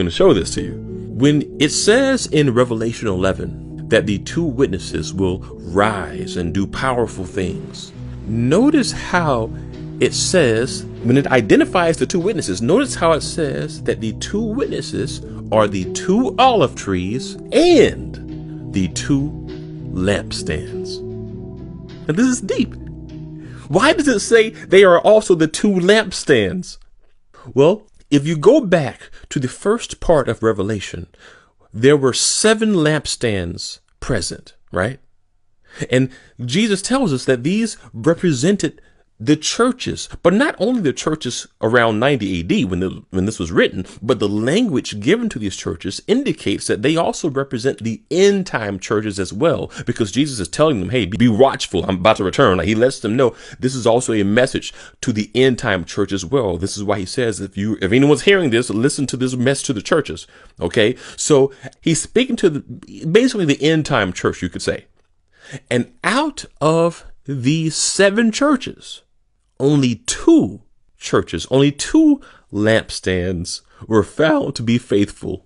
going to show this to you. When it says in Revelation 11 that the two witnesses will rise and do powerful things, notice how it says, when it identifies the two witnesses, notice how it says that the two witnesses are the two olive trees and the two lampstands. Now this is deep. Why does it say they are also the two lampstands? Well, if you go back to the first part of Revelation, there were 7 lampstands present, right? And Jesus tells us that these represented the churches, but not only the churches around 90 AD when this was written, but the language given to these churches indicates that they also represent the end time churches as well, because Jesus is telling them, hey, be watchful, I'm about to return. Like, he lets them know this is also a message to the end time church as well. This is why he says, if anyone's hearing this, listen to this message to the churches. Okay, so he's speaking to basically the end time church, you could say. And out of these 7 churches, only 2 lampstands were found to be faithful.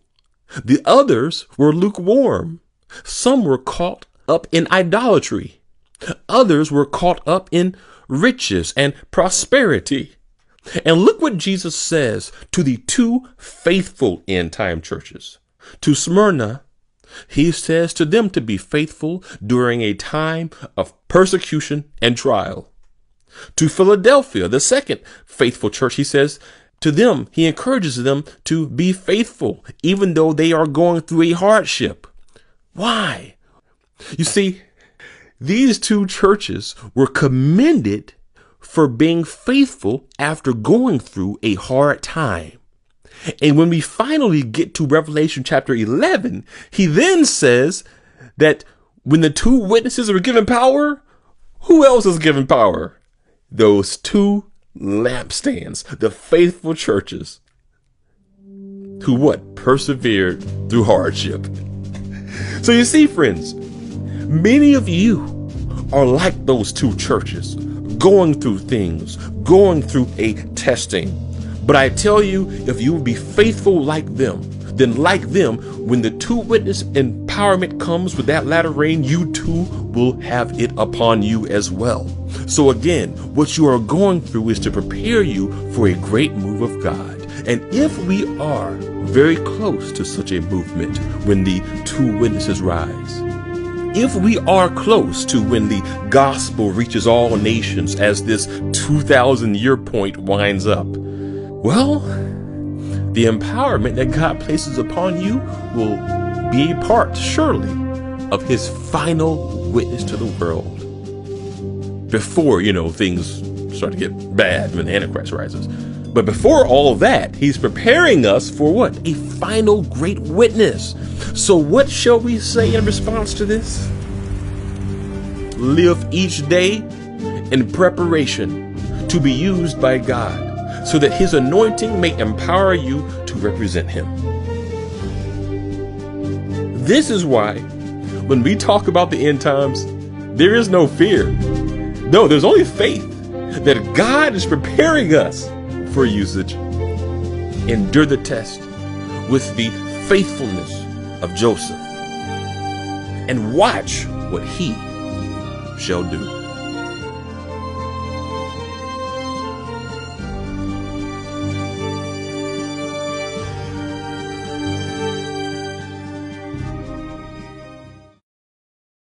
The others were lukewarm. Some were caught up in idolatry. Others were caught up in riches and prosperity. And look what Jesus says to the 2 faithful end time churches. To Smyrna, he says to them to be faithful during a time of persecution and trial. To Philadelphia, the second faithful church, he says to them, he encourages them to be faithful, even though they are going through a hardship. Why? You see, these 2 churches were commended for being faithful after going through a hard time. And when we finally get to Revelation chapter 11, he then says that when the 2 witnesses are given power, who else is given power? Those 2 lampstands, the faithful churches who persevered through hardship. So you see, friends, many of you are like those 2 churches, going through things, going through a testing. But I tell you, if you will be faithful like them, then like them, when the 2 witness empowerment comes with that latter rain, you too will have it upon you as well. So again, what you are going through is to prepare you for a great move of God. And if we are very close to such a movement when the 2 witnesses rise, if we are close to when the gospel reaches all nations as this 2,000-year point winds up, well, the empowerment that God places upon you will be a part, surely, of his final witness to the world. Before, things start to get bad when the antichrist rises. But before all of that, he's preparing us for what? A final great witness. So what shall we say in response to this? Live each day in preparation to be used by God, so that his anointing may empower you to represent him. This is why when we talk about the end times, there is no fear. No, there's only faith that God is preparing us for usage. Endure the test with the faithfulness of Joseph and watch what he shall do.